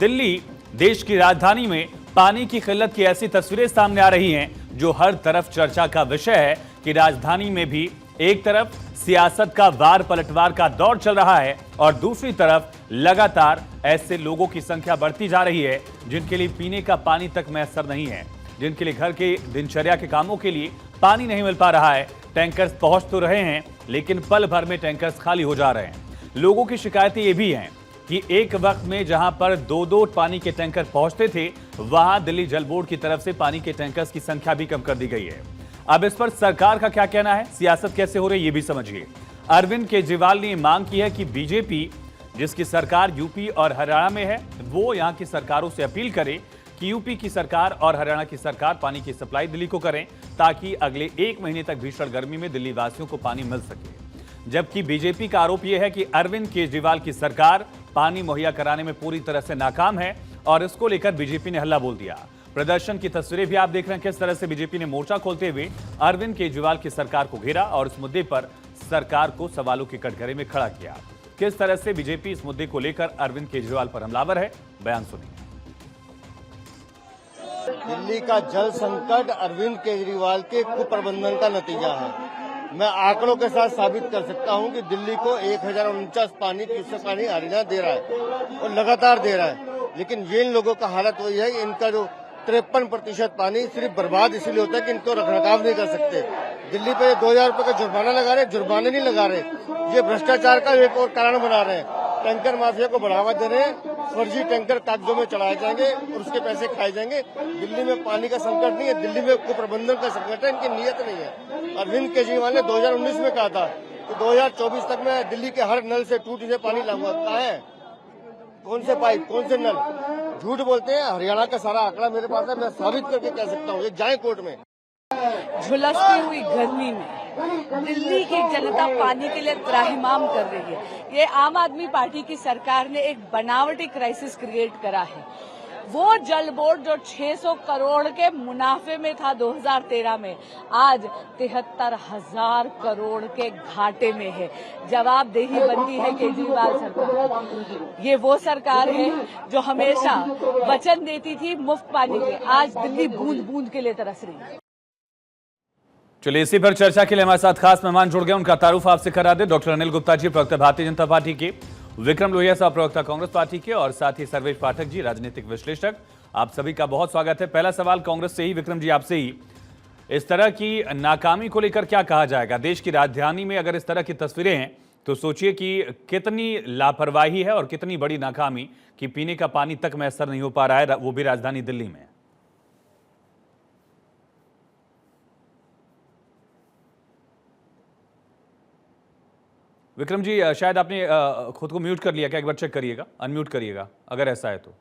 दिल्ली देश की राजधानी में पानी की किल्लत की ऐसी तस्वीरें सामने आ रही हैं जो हर तरफ चर्चा का विषय है कि राजधानी में भी एक तरफ सियासत का वार पलटवार का दौर चल रहा है और दूसरी तरफ लगातार ऐसे लोगों की संख्या बढ़ती जा रही है जिनके लिए पीने का पानी तक मैसर नहीं है, जिनके लिए घर के दिनचर्या के कामों के लिए पानी नहीं मिल पा रहा है। टैंकर्स पहुंच तो रहे हैं लेकिन पल भर में टैंकर्स खाली हो जा रहे हैं। लोगों की शिकायतें ये भी हैं कि एक वक्त में जहां पर दो पानी के टैंकर पहुंचते थे वहां दिल्ली जल बोर्ड की तरफ से पानी के टैंकर्स की संख्या भी कम कर दी गई है। अब इस पर सरकार का क्या कहना है, सियासत कैसे हो रही है, ये भी समझिए। अरविंद केजरीवाल ने मांग की है कि बीजेपी, जिसकी सरकार यूपी और हरियाणा में है, वो यहां की सरकारों से अपील करे कि यूपी की सरकार और हरियाणा की सरकार पानी की सप्लाई दिल्ली को करें ताकि अगले 1 महीने तक भीषण गर्मी में दिल्ली वासियों को पानी मिल सके। जबकि बीजेपी का आरोप यह है कि अरविंद केजरीवाल की सरकार पानी मुहैया कराने में पूरी तरह से नाकाम है और इसको लेकर बीजेपी ने हल्ला बोल दिया। प्रदर्शन की तस्वीरें भी आप देख रहे हैं किस तरह से बीजेपी ने मोर्चा खोलते हुए अरविंद केजरीवाल की सरकार को घेरा और इस मुद्दे पर सरकार को सवालों के कटघरे में खड़ा किया। किस तरह से बीजेपी इस मुद्दे को लेकर अरविंद केजरीवाल पर हमलावर है, बयान सुनिए। दिल्ली का जल संकट अरविंद केजरीवाल के कुप्रबंधन का नतीजा है। मैं आंकड़ों के साथ साबित कर सकता हूं कि दिल्ली को 1049 क्यूसेक पानी हरियाणा दे रहा है और लगातार दे रहा है, लेकिन ये इन लोगों का हालत वही है कि इनका जो 53% पानी सिर्फ बर्बाद इसलिए होता है कि इनको रखरखाव नहीं कर सकते। दिल्ली पे 2000 रुपए का जुर्माना लगा रहे, जुर्माने नहीं लगा रहे, ये भ्रष्टाचार का एक और कारण बना रहे हैं। टैंकर माफिया को बढ़ावा दे रहे हैं, फर्जी टैंकर कागजों में चढ़ाए जाएंगे और उसके पैसे खाए जाएंगे। दिल्ली में पानी का संकट नहीं है, दिल्ली में कुप्रबंधन का संकट है, इनकी नीयत नहीं है। अरविंद केजरीवाल ने 2019 में कहा था कि 2024 तक मैं दिल्ली के हर नल से टूटी से पानी लाऊंगा। कहाँ है, कौन से पाइप, कौन से नल? झूठ बोलते हैं। हरियाणा का सारा आंकड़ा मेरे पास है, मैं साबित करके कह सकता हूँ, ये जाए कोर्ट में। झुलसती हुई गर्मी में दिल्ली की जनता पानी के लिए त्राहिमाम कर रही है। ये आम आदमी पार्टी की सरकार ने एक बनावटी क्राइसिस क्रिएट करा है। वो जल बोर्ड जो 600 करोड़ के मुनाफे में था 2013 में, आज 73,000 करोड़ के घाटे में है। जवाबदेही बनती है केजरीवाल सरकार। ये वो सरकार है जो हमेशा वचन देती थी मुफ्त पानी के, आज दिल्ली बूंद बूंद के लिए तरस रही है। चलिए, इसी पर चर्चा के लिए हमारे साथ खास मेहमान जुड़ गए, उनका तारुफ आपसे करा दे। डॉक्टर अनिल गुप्ता जी, प्रवक्ता भारतीय जनता पार्टी के, विक्रम लोहिया साहब, प्रवक्ता कांग्रेस पार्टी के, और साथ ही सर्वेश पाठक जी, राजनीतिक विश्लेषक। आप सभी का बहुत स्वागत है। पहला सवाल कांग्रेस से ही, विक्रम जी आपसे ही, इस तरह की नाकामी को लेकर क्या कहा जाएगा? देश की राजधानी में अगर इस तरह की तस्वीरें हैं तो सोचिए कि कितनी लापरवाही है और कितनी बड़ी नाकामी कि पीने का पानी तक मैसर नहीं हो पा रहा है, वो भी राजधानी दिल्ली में। विक्रम जी, शायद आपने खुद को म्यूट कर लिया क्या? एक बार चेक करिएगा, अनम्यूट करिएगा अगर ऐसा है तो।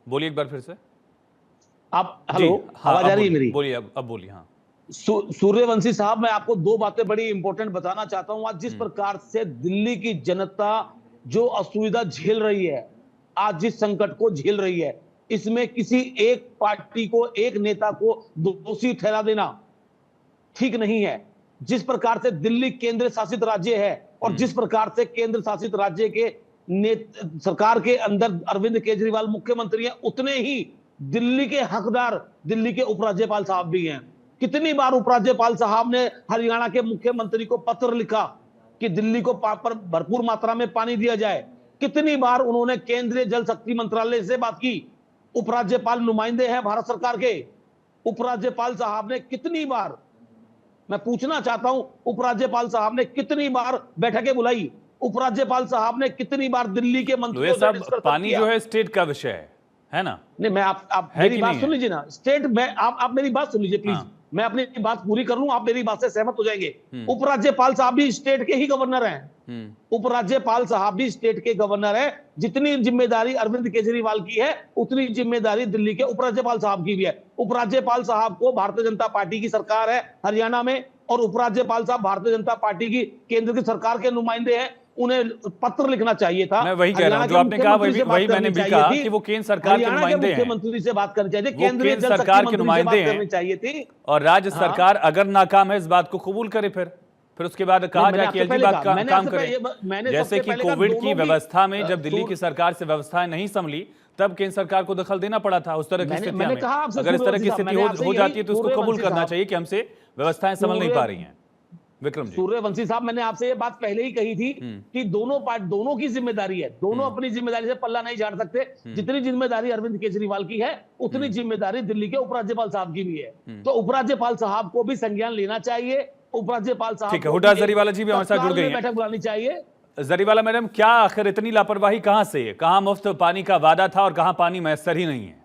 बोलिए एक बार फिर से। आप हेलो, आवाज आ रही है मेरी? बोलिए, अब बोलिए। हाँ, सूर्यवंशी साहब, मैं आपको दो बातें बड़ी इंपॉर्टेंट बताना चाहता हूं। आज जिस प्रकार से दिल्ली की जनता जो असुविधा झेल रही है, आज जिस संकट को झेल रही है, इसमें किसी एक पार्टी को, एक नेता को दोषी ठहरा देना ठीक नहीं है। जिस प्रकार से दिल्ली केंद्र शासित राज्य है और जिस प्रकार से केंद्र शासित राज्य के सरकार के अंदर अरविंद केजरीवाल मुख्यमंत्री हैं, उतने ही दिल्ली के हकदार दिल्ली के उपराज्यपाल साहब भी हैं। कितनी बार उपराज्यपाल साहब ने हरियाणा के मुख्यमंत्री को पत्र लिखा कि दिल्ली को भरपूर मात्रा में पानी दिया जाए। कितनी बार उन्होंने केंद्रीय जल शक्ति मंत्रालय से बात की। उपराज्यपाल नुमाइंदे हैं भारत सरकार के, उपराज्यपाल साहब ने कितनी बार, मैं पूछना चाहता हूं, उपराज्यपाल साहब ने कितनी बार बैठकें बुलाई? उपराज्यपाल साहब ने कितनी बार दिल्ली के मंत्रियों से डिस्कस किया? पानी जो है स्टेट का विषय है ना? नहीं, मैं आप मेरी बात सुन लीजिए ना। स्टेट में आप मेरी बात सुन लीजिए प्लीज। मैं अपनी बात पूरी कर लूं, आप मेरी बात से सहमत हो जाएंगे। उपराज्यपाल साहब भी स्टेट के ही गवर्नर हैं। उपराज्यपाल साहब भी स्टेट के गवर्नर हैं। जितनी जिम्मेदारी अरविंद केजरीवाल की है, उतनी जिम्मेदारी दिल्ली के उपराज्यपाल साहब की भी है। उपराज्यपाल साहब को भारतीय जनता पार्टी की सरकार है हरियाणा में, और उपराज्यपाल साहब भारतीय जनता पार्टी की केंद्र की सरकार के नुमाइंदे हैं। उन्हें पत्र लिखना चाहिए था। मैं वही कह रहा हूं, जो आपने कहा वही मैंने भी कहा कि वो केंद्र सरकार के नुमाइंदे हैं, मुख्यमंत्री से बात करनी चाहिए, केंद्रीय सरकार के नुमाइंदे हैं, चाहिए थी। और राज्य सरकार अगर नाकाम है इस बात को कबूल करे फिर। फिर उसके बाद कहा मैंने जाए कि आपसे एलजी पहले बात कहा, मैंने काम आपसे करे। मैंने जैसे सबसे कि पहले कहा, कोविड की दोनों भी, व्यवस्था में जब दिल्ली सूर्य- की सरकार से व्यवस्थाएं नहीं संभली, तब केंद्र सरकार को दखल देना पड़ा था उस तरह की स्थितियां मैंने में। कहा आपसे अगर इस तरह की सूर्यवंशी साहब, स्थिति मैंने आपसे हो जाती है तो उसको कबूल सूर्यवंशी करना साहब, चाहिए कि हमसे व्यवस्थाएं संभल नहीं पा रही हैं। विक्रम जी, सूर्यवंशी साहब, मैंने आपसे ये बात पहले ही कही थी कि दोनों की जिम्मेदारी है, दोनों अपनी जिम्मेदारी से पल्ला नहीं झाड़ सकते। जितनी जिम्मेदारी अरविंद केजरीवाल की है, उतनी जिम्मेदारी दिल्ली के उपराज्यपाल साहब की भी है। तो उपराज्यपाल साहब को भी संज्ञान लेना चाहिए। उपराज्यपाल साहब ठीक है, को हुडा भी जरीवाला जी भी हमारे साथ जुड़ तत्काल गई में हैं। बैठक बुलानी चाहिए। जरीवाला मैडम, क्या आखिर इतनी लापरवाही कहां से है? कहां मुफ्त पानी का वादा था और कहां पानी मैसर ही नहीं है?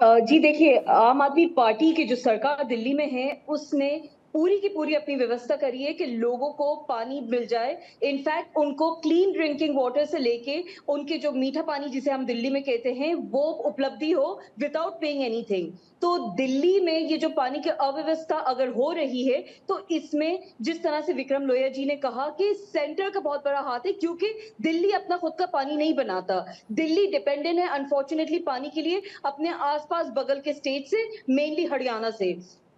जी देखिए, आम आदमी पार्टी की जो सरकार दिल्ली में है, उसने पूरी की पूरी अपनी व्यवस्था करी है कि लोगों को पानी मिल जाए। इनफैक्ट उनको क्लीन ड्रिंकिंग वाटर से लेके उनके जो मीठा पानी जिसे हम दिल्ली में कहते हैं, वो उपलब्धि हो विदाउट पेइंग एनीथिंग। तो दिल्ली में ये जो पानी की अव्यवस्था अगर हो रही है, तो इसमें जिस तरह से विक्रम लोया जी ने कहा कि सेंटर का बहुत बड़ा हाथ है, क्योंकि दिल्ली अपना खुद का पानी नहीं बनाता। दिल्ली डिपेंडेंट है अनफॉर्चुनेटली पानी के लिए अपने आसपास बगल के स्टेट से, मेनली हरियाणा से।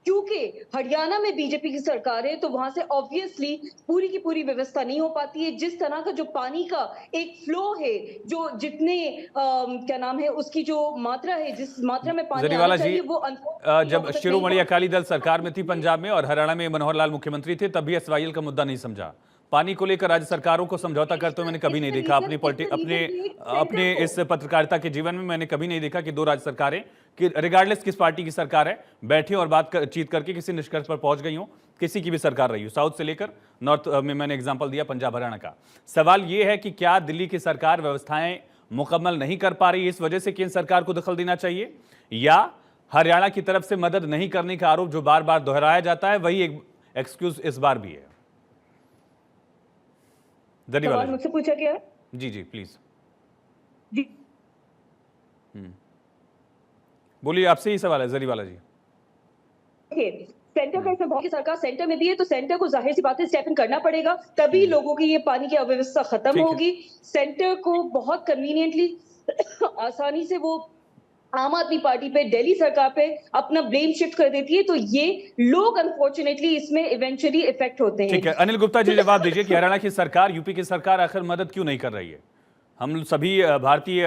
क्योंकि हरियाणा में बीजेपी की सरकार है, तो वहां से ऑब्वियसली पूरी की पूरी व्यवस्था नहीं हो पाती है। जिस तरह का जो पानी का एक फ्लो है, जो जितने क्या नाम है उसकी जो मात्रा है, जिस मात्रा में पानी जरीवाला आना जी, चाहिए, वो जब शिरोमणि अकाली दल सरकार में थी पंजाब में और हरियाणा में मनोहर लाल मुख्यमंत्री थे, तब भी एसवाईएल का मुद्दा नहीं समझा। पानी को लेकर राज्य सरकारों को समझौता करते हुए मैंने कभी नहीं देखा। अपने इस पत्रकारिता के जीवन में मैंने कभी नहीं देखा कि दो राज्य सरकारें, कि रिगार्डलेस किस पार्टी की सरकार है, बैठी और बातचीत करके किसी निष्कर्ष पर पहुंच गई हो। किसी की भी सरकार रही हो, साउथ से लेकर नॉर्थ में, मैंने एग्जांपल दिया पंजाब हरियाणा का। सवाल यह है कि क्या दिल्ली की सरकार व्यवस्थाएं मुकम्मल नहीं कर पा रही, इस वजह से केंद्र सरकार को दखल देना चाहिए, या हरियाणा की तरफ से मदद नहीं करने का आरोप जो बार बार दोहराया जाता है, वही एक एक्सक्यूज इस बार भी है? सवाल मुझसे पूछा गया? जी जी प्लीज जी बोलिए, आपसे ही सवाल है जरीवाला जी। सेंटर का इसमें बहुत, सरकार सेंटर में भी है, तो सेंटर को जाहिर सी बात है स्टेप इन करना पड़ेगा, तभी लोगों की ये पानी की अव्यवस्था खत्म होगी। सेंटर को बहुत कन्वीनियंटली आसानी से वो आम आदमी पार्टी पे, दिल्ली सरकार पे अपना ब्लेम शिफ्ट कर देती है, तो ये लोग अनफॉर्चुनेटली इसमें इवेंचुअली इफेक्ट होते हैं। ठीक है, अनिल गुप्ता जी जवाब दीजिए कि हरियाणा की सरकार, यूपी की सरकार आखिर मदद क्यों नहीं कर रही है? हम सभी भारतीय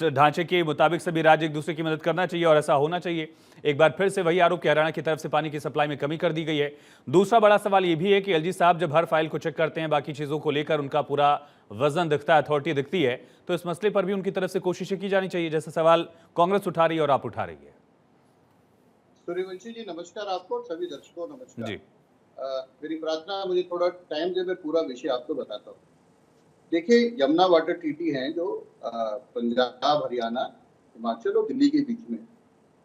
ढांचे के मुताबिक सभी राज्य एक दूसरे की मदद करना चाहिए और ऐसा होना चाहिए। एक बार फिर से वही आरोप कि हरियाणा की तरफ से पानी की सप्लाई में कमी कर दी गई है। दूसरा बड़ा सवाल यह भी है कि एलजी साहब जब हर फाइल को चेक करते हैं, बाकी चीजों को लेकर उनका पूरा वजन दिखता है, अथॉरिटी दिखती है, तो इस मसले पर भी उनकी तरफ से कोशिशें की जानी चाहिए, जैसा सवाल कांग्रेस उठा रही है और आप उठा रही है। सूर्यवंशी जी नमस्कार आपको और सभी दर्शकों नमस्कार जी। मेरी प्रार्थना, मुझे थोड़ा टाइम दे, मैं पूरा विषय आपको बताता हूँ। देखिए, यमुना वाटर ट्रीटी है जो पंजाब, हरियाणा, हिमाचल और दिल्ली के बीच में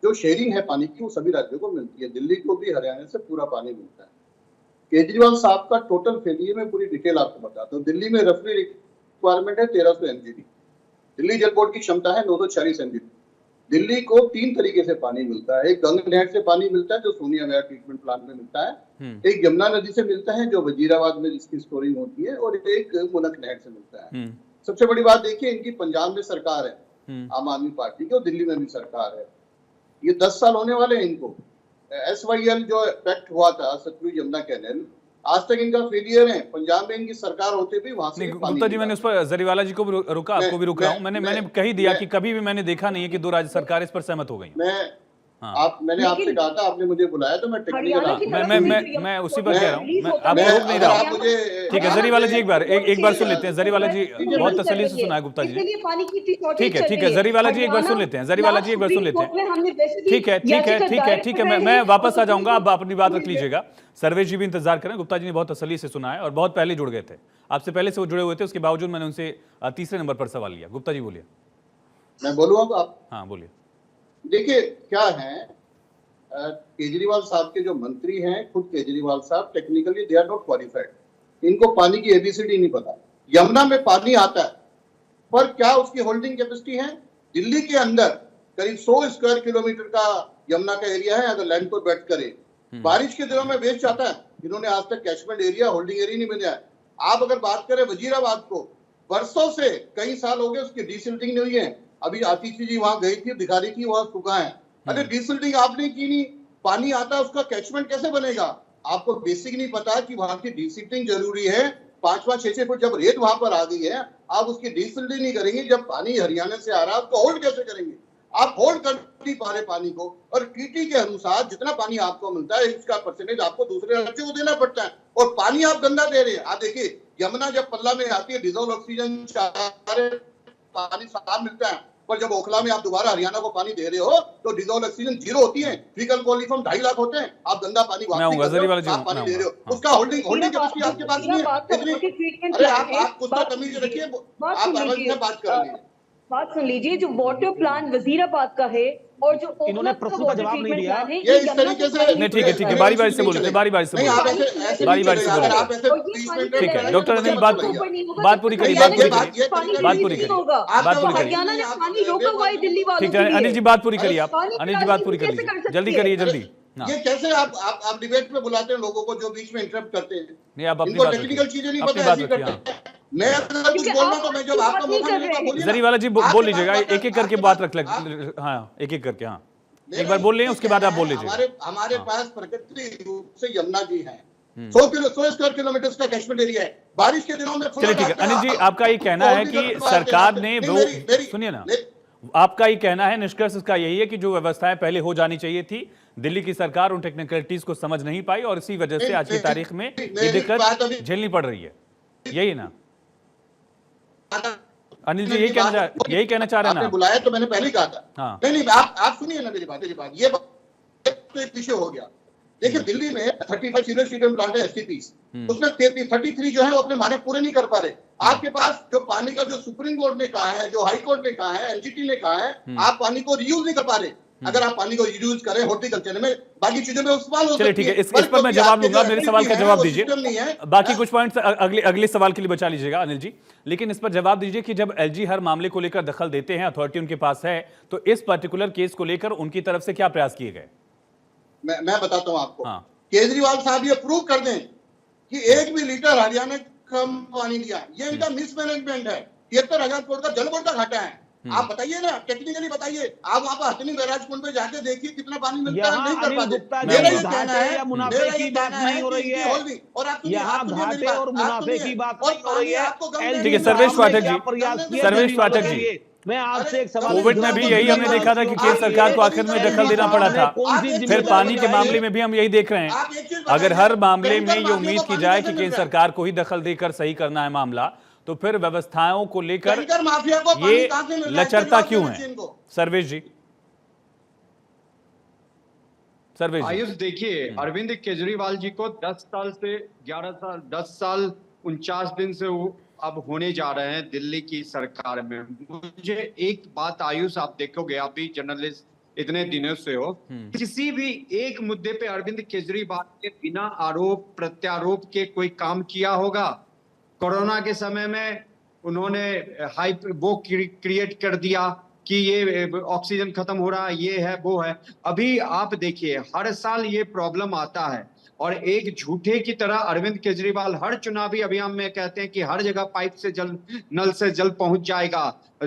जो शेयरिंग है पानी की, वो सभी राज्यों को मिलती है। दिल्ली को भी हरियाणा से पूरा पानी मिलता है। केजरीवाल साहब का टोटल फेलियर में पूरी डिटेल आपको बताता हूँ। दिल्ली में रफली रिक्वायरमेंट है 1300 MGD। दिल्ली जल बोर्ड की क्षमता है 940 MGD। दिल्ली को 3 तरीके से पानी मिलता है। एक गंगा नहर से पानी मिलता है जो सोनिया वाटर ट्रीटमेंट प्लांट में मिलता है, एक यमुना नदी से मिलता है जो वजीराबाद में जिसकी स्टोरिंग होती है, और एक मुनक नहर से मिलता है। सबसे बड़ी बात देखिए, इनकी पंजाब में सरकार है आम आदमी पार्टी की, और दिल्ली में भी सरकार है। ये 10 साल होने वाले हैं इनको। SYL जो इफेक्ट हुआ था सतलुज यमुना कैनाल, आज तक इनका फेलियर है। पंजाब में इनकी सरकार होते भी वहां से गुप्ता जी, मैंने उस पर जरीवाला जी को भी रुका, आपको भी रुक रहा हूं। मैंने कही दिया कि कभी भी मैंने देखा नहीं है कि दो राज्य सरकार इस पर सहमत हो गई। मैंने आपसे कहा था, आपने मुझे बुलाया तो मैं टेक्निकल मैं उसी पर कह रहा हूं, मैं आपको रोक नहीं रहा हूं। ठीक है जरीवाला जी, एक बार सुन लेते हैं। जरीवाला जी बहुत तसल्ली से सुना है गुप्ता जी। ठीक है जरीवाला जी, एक बार सुन लेते हैं। जरीवाला जी एक बार सुन लेते हैं। ठीक है, मैं वापस आ जाऊंगा, आप अपनी बात रख लीजिएगा। सर्वेश जी भी इंतजार करें। गुप्ता जी ने बहुत तसल्ली से सुना है और बहुत पहले जुड़ गए थे, आपसे पहले से वो जुड़े हुए थे, उसके बावजूद मैंने उनसे तीसरे नंबर पर सवाल लिया। गुप्ता जी बोलिए। मैं बोलूं अब आप? हाँ बोलिए। देखिए क्या है, केजरीवाल साहब के जो मंत्री हैं, खुद केजरीवाल साहब technically they are not qualified. इनको पानी की ABCD नहीं पता। यमुना में पानी आता है, पर क्या उसकी होल्डिंग कैपेसिटी है? दिल्ली के अंदर करीब 100 स्क्वायर किलोमीटर का यमुना का एरिया है। अगर लैंड पर बैठ करे, बारिश के दिनों में वेस्ट जाता है। इन्होंने आज तक कैचमेंट एरिया, होल्डिंग एरिया नहीं बनाया। आप अगर बात करें वजीराबाद को, बरसों से, कई साल हो गए उसकी डीसिल्टिंग नहीं हुई है। अभी आतिशी जी वहां गई थी, दिखा रही थी वहां सूखा है। अरे डीसिल्टिंग आपने की नहीं, पानी आता है उसका कैचमेंट कैसे बनेगा? आपको बेसिक नहीं पता कि वहां की डिसिल्टिंग जरूरी है। 5-5, 6-6 फुट जब रेत वहां पर आ गई है, आप उसकी डिसिल्टिंग नहीं करेंगे। जब पानी हरियाणा से आ रहा है उसको होल्ड कैसे करेंगे? आप होल्ड कर नहीं पा रहे पानी को, और टीटी के अनुसार जितना पानी आपको मिलता है उसका परसेंटेज आपको दूसरे राज्यों को देना पड़ता है, और पानी आप गंदा दे रहे हैं। आप देखिए यमुना जब पल्ला में आती है डिजोल्व ऑक्सीजन पानी साफ मिलता है, पर जब ओखला में आप दोबारा हरियाणा को पानी दे रहे हो तो डिजोल्व ऑक्सीजन 0 होती है। फीकल कॉलीफॉर्म 2.5 लाख होते हैं, आप गंदा पानी वापस पानी दे रहे हो, उसका होल्डिंग कैपेसिटी आपके पास नहीं है। अरे आप कुछ तो तमीज रखिए, आप बात कर रहे हैं। बात सुन लीजिए, जो वाटर प्लान वजीराबाद का है और जो इन्होंने प्रश्न का जवाब नहीं दिया। ये इस तरीके से नहीं, ठीक है, बारी बारी से बोलिए, बारी बारी से बोलिए, बारी बारी से बोलिए। ठीक है डॉक्टर अनिल, बात पूरी करिए, बात पूरी हरियाणा ने पानी रोका हुआ है दिल्ली वालों ठीक है अनिल जी, बात पूरी करिए आप, अनिल जी बात पूरी करिए, जल्दी करिए जल्दी। ये कैसे आप डिबेट में बुलाते हैं लोगों को जो बीच में इंटरप्ट करते हैं? नहीं, आप अपनी इनको बात टेक्निकल चीजें नहीं अपनी पता, बात ऐसी रखिए। करते हैं। मैं अगर कुछ बोल रहा हूं तो मैं जब आपको मौका मिलेगा बोलिए। जरीवाला जी बोल लीजिएगा, एक एक करके बात रख हाँ, एक एक करके। हाँ, एक बार बोल लें, उसके बाद आप बोल लीजिए। हमारे पास प्राकृतिक रूप से यमुना जी है, 100 स्क्वायर किलोमीटर का कैचमेंट एरिया है। बारिश के दिनों में चलिए ठीक है अनिल जी, आपका ये कहना है कि सरकार ने वो, सुनिए ना, आपका ये कहना है, निष्कर्ष इसका यही है कि जो व्यवस्थाएं पहले हो जानी चाहिए थी, दिल्ली की सरकार उन टेक्निकलिटीज को समझ नहीं पाई और इसी वजह से आज की तारीख में ये दिक्कत झेलनी पड़ रही है, यही ना अनिल जी? यही कहना चाह रहे हैं ना? बुलाया तो मैंने पहले कहा था। हाँ। नहीं आप सुनिए ना मेरी बात। ये तो एक विषय हो गया। देखिए दिल्ली में 35 सीरियस ट्रीटमेंट प्लांट है एसटीपीज, उसमें 33 जो है वो अपने मानक पूरे नहीं कर पा रहे। आपके पास जो पानी का जो सुप्रीम कोर्ट ने कहा है, जो हाई कोर्ट ने कहा है, एनजीटी ने कहा है, आप पानी को रीयूज नहीं कर पा रहे। अगर आप पानी को रीयूज करें हॉर्टिकल्चर में, बाकी चीजों में इस्तेमाल हो। चलिए ठीक है, इस पर मैं जवाब दूंगा, मेरे सवाल का जवाब दीजिए। बाकी कुछ पॉइंट्स अगले सवाल के लिए बचा लीजिएगा अनिल जी, लेकिन इस पर जवाब दीजिए कि जब एलजी हर मामले को लेकर दखल देते हैं, अथॉरिटी उनके पास है, तो इस पर्टिकुलर केस को लेकर उनकी तरफ से क्या प्रयास किए गए? मैं बताता हूं आपको। हाँ। केजरीवाल साहब ये प्रूव कर दें कि 1 भी लीटर हरियाणा कम पानी दिया, ये इनका मिसमैनेजमेंट है। 73,000 करोड़ का जल बोर्ड का घाटा है। आप बताइए ना, टेक्निकली बताइए। आप वहां पर हथनी बैराज कुंड पे जाके देखिए कितना पानी मिलता है, नहीं कर पाते। मेरा ये कहना है, मुनाफे की बात नहीं हो रही है, और आप यहाँ घाटे और मुनाफे की बात नहीं हो रही है। ठीक है सर्वेश पाठक जी, मैं आपसे एक सवाल, कोविड में भी यही हमने देखा था कि केंद्र सरकार को आखिर में दखल देना पड़ा था, फिर पानी के मामले में भी हम यही देख रहे हैं। अगर हर मामले में ये उम्मीद की जाए कि केंद्र सरकार को ही दखल देकर सही करना है मामला, तो फिर व्यवस्थाओं को लेकर ये लचरता क्यों है? सर्वेश जी। आयुष देखिए, अरविंद केजरीवाल जी को 10 साल से 11 साल 10 साल 49 दिन से वो अब होने जा रहे हैं दिल्ली की सरकार में। मुझे एक बात आयुष, आप देखोगे, आप भी जर्नलिस्ट इतने दिनों से हो, किसी भी एक मुद्दे पे अरविंद केजरीवाल ने बिना आरोप प्रत्यारोप के कोई काम किया होगा? कोरोना के समय में उन्होंने हाइप वो क्रिएट कर दिया कि ये ऑक्सीजन खत्म हो रहा है, ये है वो है। अभी आप देखिए हर साल ये प्रॉब्लम आता है, और एक झूठे की तरह अरविंद केजरीवाल हर चुनावी अभियान में कहते हैं कि हर जगह पाइप से जल, नल से जल पहुंच जाएगा,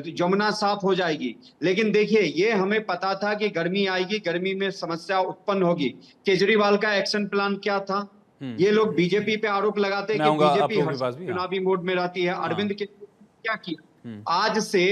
जमुना साफ हो जाएगी। लेकिन देखिए ये हमें पता था कि गर्मी आएगी, गर्मी में समस्या उत्पन्न होगी। केजरीवाल का एक्शन प्लान क्या था? ये लोग बीजेपी पे आरोप लगाते हैं कि बीजेपी हर चुनावी मोड में रहती है। अरविंद केजरीवाल क्या किया? आज से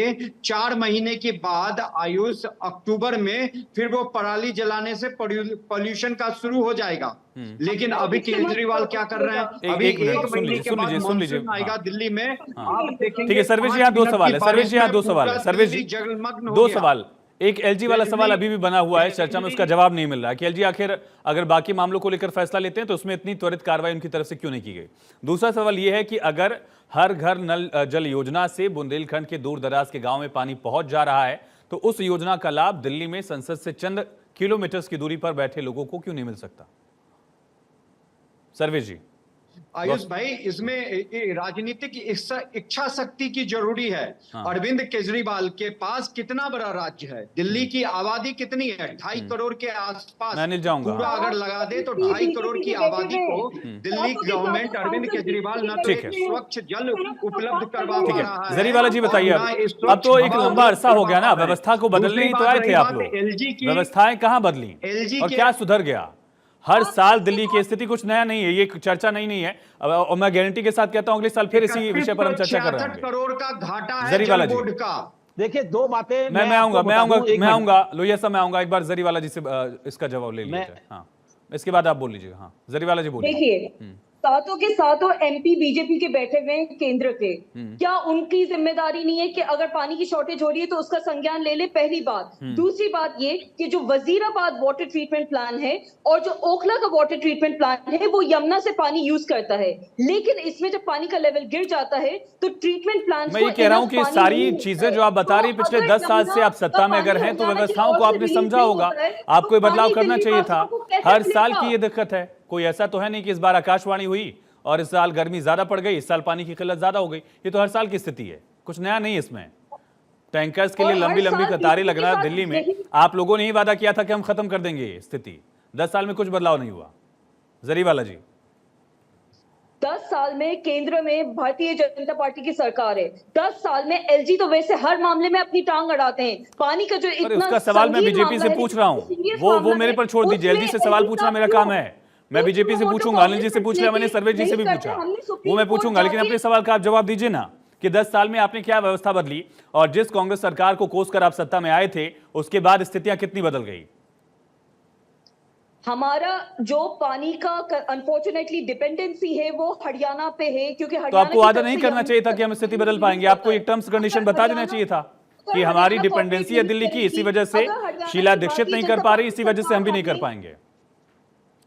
4 महीने के बाद आयुष अक्टूबर में फिर वो पराली जलाने से पॉल्यूशन का शुरू हो जाएगा। लेकिन अभी केजरीवाल क्या कर रहे हैं? अभी 1 महीने के बाद मानसून आएगा दिल्ली में, आप देखेंगे। ठीक है सर्वेश जी, यहाँ 2 सवाल है। सर्वेश जी यहाँ 2 सवाल है। सर्वेश जी 2 सवाल। एक एलजी वाला सवाल अभी भी बना हुआ है चर्चा में, उसका जवाब नहीं मिल रहा है कि एलजी आखिर अगर बाकी मामलों को लेकर फैसला लेते हैं तो उसमें इतनी त्वरित कार्रवाई उनकी तरफ से क्यों नहीं की गई? दूसरा सवाल यह है कि अगर हर घर नल जल योजना से बुंदेलखंड के दूर दराज के गांव में पानी पहुंच जा रहा है, तो उस योजना का लाभ दिल्ली में संसद से चंद किलोमीटर की दूरी पर बैठे लोगों को क्यों नहीं मिल सकता? सर्वेश जी। आयुष भाई, इसमें राजनीतिक इच्छा शक्ति की जरूरी है। हाँ। अरविंद केजरीवाल के पास कितना बड़ा राज्य है, दिल्ली की आबादी कितनी है, 2.5 करोड़ के आसपास। मैं नहीं जाऊंगा। पूरा अगर लगा दे तो 2.5 करोड़ की आबादी को दिल्ली गवर्नमेंट अरविंद केजरीवाल न तो ठीक है। स्वच्छ जल उपलब्ध करवा पा रहा है। जरीवाला जी बताइए, अब तो एक लंबा अरसा हो गया ना, व्यवस्था को बदलने ही तो आए थे आप लोग, व्यवस्थाएं कहाँ बदली और क्या सुधर गया? हर साल दिल्ली की स्थिति कुछ नया नहीं है, ये चर्चा नहीं है। और मैं गारंटी के साथ कहता हूँ अगले साल फिर इसी विषय पर हम चर्चा कर रहे हैं। करोड़ का घाटा है जरीवाला जल बोर्ड जी का। देखिए, दो बातें मैं आऊंगा लोहिया साहब, मैं आऊंगा एक बार जरीवाला जी से इसका जवाब ले लीजिए। हाँ, इसके बाद आप बोल लीजिएगा। हाँ, जरीवाला जी बोलिए। देखिए, सातों के सातों एमपी बीजेपी के बैठे हुए हैं केंद्र के, क्या उनकी जिम्मेदारी नहीं है कि अगर पानी की शॉर्टेज हो रही है तो उसका संज्ञान ले ले? पहली बात। दूसरी बात ये कि जो वजीराबाद वाटर ट्रीटमेंट प्लान है और जो ओखला का वाटर ट्रीटमेंट प्लान है वो यमुना से पानी यूज करता है, लेकिन इसमें जब पानी का लेवल गिर जाता है तो ट्रीटमेंट प्लान, मैं ये कह रहा हूँ कि सारी चीजें जो आप बता रही पिछले 10 साल से आप सत्ता में अगर हैं तो व्यवस्थाओं को आपने समझा होगा, आपको ये बदलाव करना चाहिए था। हर साल की ये दिक्कत है, कोई ऐसा तो है नहीं कि इस बार आकाशवाणी हुई और इस साल गर्मी ज्यादा पड़ गई, इस साल पानी की किल्लत ज्यादा हो गई। ये तो हर साल की स्थिति है, कुछ नया नहीं इसमें। टैंकर्स के लिए लंबी लंबी कतारें लगना दिल्ली में, आप लोगों ने ही वादा किया था कि हम खत्म कर देंगे ये स्थिति। 10 साल में कुछ बदलाव नहीं हुआ। जरीवाला जी, 10 साल में केंद्र में भारतीय जनता पार्टी की सरकार है। 10 साल में एलजी तो वैसे हर मामले में अपनी टांग अड़ाते हैं। पानी का जो इतना उसका सवाल मैं बीजेपी से पूछ रहा हूँ, वो मेरे पर छोड़ दीजिए। एलजी से सवाल पूछना मेरा काम है, मैं बीजेपी से पूछूंगा। अनिल जी से पूछ लिया मैंने, सर्वे जी से भी पूछा, वो मैं पूछूंगा। लेकिन अपने सवाल का आप जवाब दीजिए ना कि 10 साल में आपने क्या व्यवस्था बदली और जिस कांग्रेस सरकार को कोस कर आप सत्ता में आए थे उसके बाद स्थितियां कितनी बदल गई? हमारा जो पानी का अनफॉर्चुनेटली डिपेंडेंसी है वो हरियाणा पे है, क्योंकि तो आपको वादा नहीं करना चाहिए था कि हम स्थिति बदल पाएंगे? आपको एक टर्म्स कंडीशन बता देना चाहिए था कि हमारी डिपेंडेंसी है दिल्ली की, इसी वजह से शीला दीक्षित नहीं कर पा रही, इसी वजह से हम भी नहीं कर पाएंगे।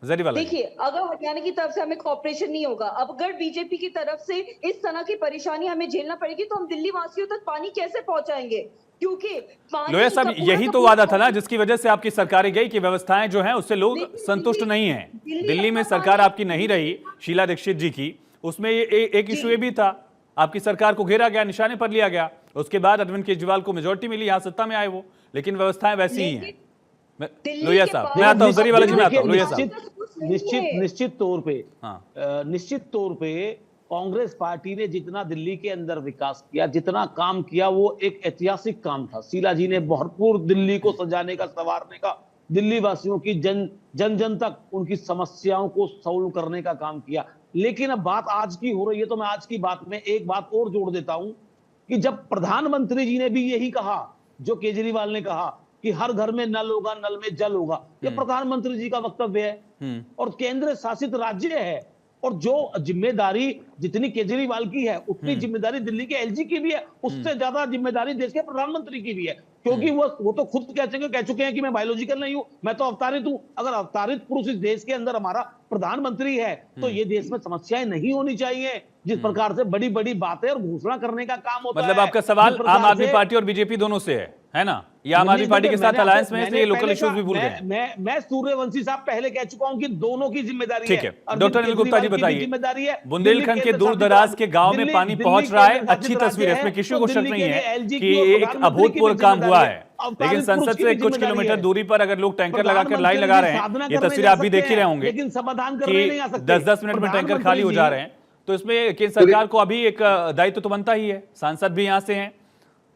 जरीवाला, देखिए, अगर हरियाणा की तरफ से हमें कॉपरेशन नहीं होगा, अब अगर बीजेपी की तरफ से इस तरह की परेशानी हमें झेलना पड़ेगी तो हम दिल्ली वासियों तक पानी कैसे पहुंचाएंगे? क्योंकि लोहिया साहब, यही तो वादा था ना जिसकी वजह से आपकी सरकारें गई कि व्यवस्थाएं जो हैं उससे लोग संतुष्ट नहीं हैं। दिल्ली में सरकार आपकी नहीं रही शीला दीक्षित जी की, उसमें एक इशू ये भी था, आपकी सरकार को घेरा गया, निशाने पर लिया गया। उसके बाद अरविंद केजरीवाल को मेजोरिटी मिली, यहाँ सत्ता में आए वो, लेकिन व्यवस्थाएं वैसी ही हैं। लोहिया साहब, मैं आता हूँ, जरीवाला जी में आता हूँ। लोहिया साहब, निश्चित तौर पे कांग्रेस पार्टी ने जितना दिल्ली के अंदर विकास किया, जितना काम किया, वो एक ऐतिहासिक काम था। शीला जी ने भरपूर दिल्ली को सजाने का, संवारने का, दिल्ली वासियों की जन तक उनकी समस्याओं को सॉल्व करने का काम किया। लेकिन अब बात आज की हो रही है तो मैं आज की बात में एक बात और जोड़ देता हूं कि जब प्रधानमंत्री जी ने भी यही कहा जो केजरीवाल ने कहा कि हर घर में नल होगा, नल में जल होगा, ये प्रधानमंत्री जी का वक्तव्य है और केंद्र शासित राज्य है, और जो जिम्मेदारी जितनी केजरीवाल की है उतनी जिम्मेदारी दिल्ली के एलजी की भी है, उससे ज्यादा जिम्मेदारी देश के प्रधानमंत्री की भी है। क्योंकि वो तो खुद कह चुके हैं कि मैं बायोलॉजिकल नहीं हूं, मैं तो अवतारित हूं। अगर अवतारित पुरुष इस देश के अंदर हमारा प्रधानमंत्री है तो ये देश में समस्याएं नहीं होनी चाहिए। जिस प्रकार से बड़ी बड़ी बातें और घोषणा करने का काम होता है। मतलब आपका सवाल आम आदमी पार्टी और बीजेपी दोनों से है ना? या आम आदमी पार्टी के साथ अलायंस में, इसलिए लोकल इश्यूज भी भूल गए। मैं सूर्यवंशी साहब पहले कह चुका हूं कि दोनों की जिम्मेदारी है। ठीक है, डॉक्टर अनिल गुप्ता जी बताइए, बुंदेलखंड के दूर दराज के गांव में पानी पहुंच रहा है, अच्छी तस्वीर है, इसमें किसी को शक नहीं है कि एक अभूतपूर्व काम हुआ है। लेकिन संसद से कुछ किलोमीटर दूरी पर अगर लोग टैंकर लगाकर लाइन लगा रहे हैं, ये तस्वीर आप भी देख ही रहे होंगे कि 10-10 मिनट में टैंकर खाली हो जा रहे हैं। तो इसमें केंद्र सरकार को अभी एक दायित्व तो बनता ही है। सांसद भी यहाँ से हैं,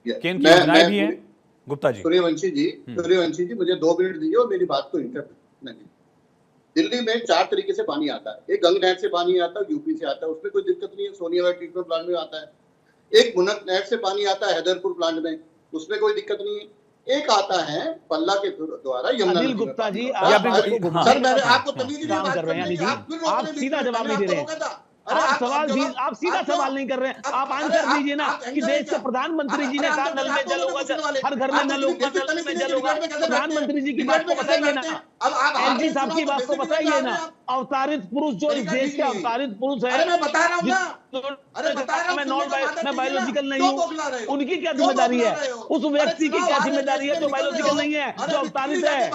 केंद्र की योजनाएं भी हैं। गुप्ता जी, सूर्यवंशी जी मुझे 2 मिनट दीजिए और मेरी बात को इंटरप्रेट नहीं। दिल्ली में 4 तरीके से पानी आता है। एक गंग नहर से पानी आता है, यूपी से आता है, उसमें कोई दिक्कत नहीं है, सोनिया वाटर ट्रीटमेंट प्लांट में आता है। एक मुनक नहर से पानी आता है हैदरपुर प्लांट में, उसमें कोई दिक्कत नहीं है। एक आता है पल्ला के द्वारा यमुना। अनिल गुप्ता जी, सर मैंने आपको तमीज नहीं कर रहे हैं, आप सीधा जवाब नहीं दे रहे हैं। आप सीधा सवाल नहीं कर रहे हैं, आप आंसर दीजिए ना कि देश के प्रधानमंत्री जी ने कहा नल में जल होगा, हर घर में नल होगा, नल में जल होगा। प्रधानमंत्री जी की बात को बताइए ना, एलजी साहब की बात को बताइए ना। अवतारित पुरुष जो इस देश के अवतारित पुरुष है, मैं बता रहा हूँ ना, मैं बायोलॉजिकल नहीं हूँ, उनकी क्या जिम्मेदारी है? उस व्यक्ति की क्या जिम्मेदारी है जो बायोलॉजिकल नहीं है, जो अवतारित है?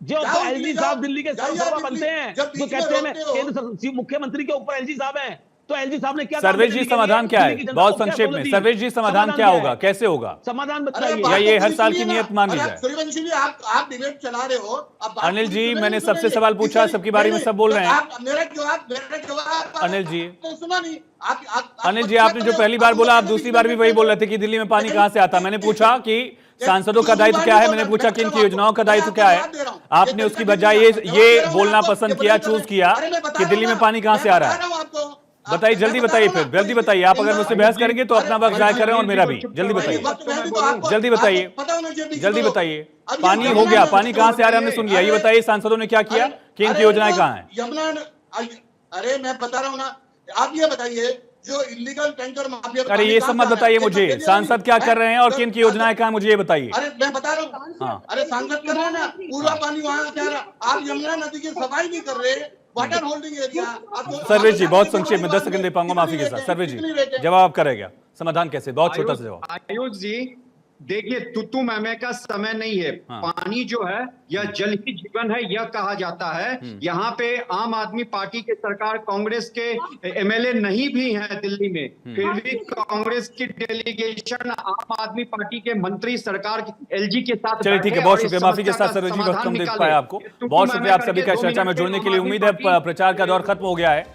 जो एलजी साहब दिल्ली के सर्वसर्वा बनते हैं, जो कहते हैं मैं केंद्र मुख्यमंत्री के ऊपर एलजी साहब हैं, तो एलजी साहब ने क्या सर्वेश जी समाधान क्या है? बहुत संक्षेप में सर्वेश जी समाधान क्या होगा, कैसे होगा? समाधान बताइए। या ये हर साल की नियत मान ली जाए? सूर्यवंशी जी आप डिबेट चला रहे हो। अनिल जी मैंने सबसे सवाल पूछा, सबके बारे में सब बोल रहे हैं। मेरा जवाब अनिल जी सुना नहीं। अनिल जी आपने जो पहली बार बोला, आप दूसरी बार भी वही बोल रहे थे कि दिल्ली में पानी कहां से आता। मैंने पूछा कि सांसदों का दायित्व क्या है, मैंने पूछा कि इनकी योजनाओं का दायित्व क्या है। आपने उसकी बजाय ये बोलना पसंद किया, चूज किया कि दिल्ली में पानी कहां से आ रहा है। बताइए, जल्दी बताइए, फिर जल्दी बताइए। आप अगर मुझसे बहस करेंगे तो अपना वक्त जाया करें और मेरा भी। जल्दी बताइए, जल्दी बताइए, जल्दी बताइए। पानी हो गया, पानी कहां से आ रहा है हमने सुन लिया। ये बताइए सांसदों ने क्या किया, कि इनकी योजनाएं कहां हैं? यमुना, अरे मैं बता रहा हूँ ना, आप ये बताइए जो इलीगल टैंकर माफिया। अरे ये सब मत बताइए मुझे, सांसद क्या कर रहे हैं और किन की योजनाएं कहां, मुझे ये बताइए। अरे मैं बता रहा हूँ। हाँ। अरे सांसद कर रहे हैं ना, पूरा पानी वहां से आ रहा। आप यमुना नदी की सफाई नहीं कर रहे, वाटर होल्डिंग एरिया। सर्वेश जी बहुत संक्षेप में 10 सेकंड दे पाऊंगा माफी के साथ। सर्वेश जी जवाब करेगा, समाधान कैसे, बहुत छोटा सा जवाब। आयुष जी देखिए, तुतु मैमे का समय नहीं है। हाँ। पानी जो है यह जल ही जीवन है, यह कहा जाता है। यहाँ पे आम आदमी पार्टी के सरकार, कांग्रेस के एमएलए नहीं भी हैं दिल्ली में, फिर भी कांग्रेस की डेलीगेशन आम आदमी पार्टी के मंत्री सरकार एलजी के साथ। चलिए ठीक है, बहुत शुक्रिया, माफी के साथ सर्वेश जी वक्त कम दे पाया आपको। बहुत शुक्रिया आप सभी का चर्चा में जुड़ने के लिए। उम्मीद है प्रचार का दौर खत्म हो गया है।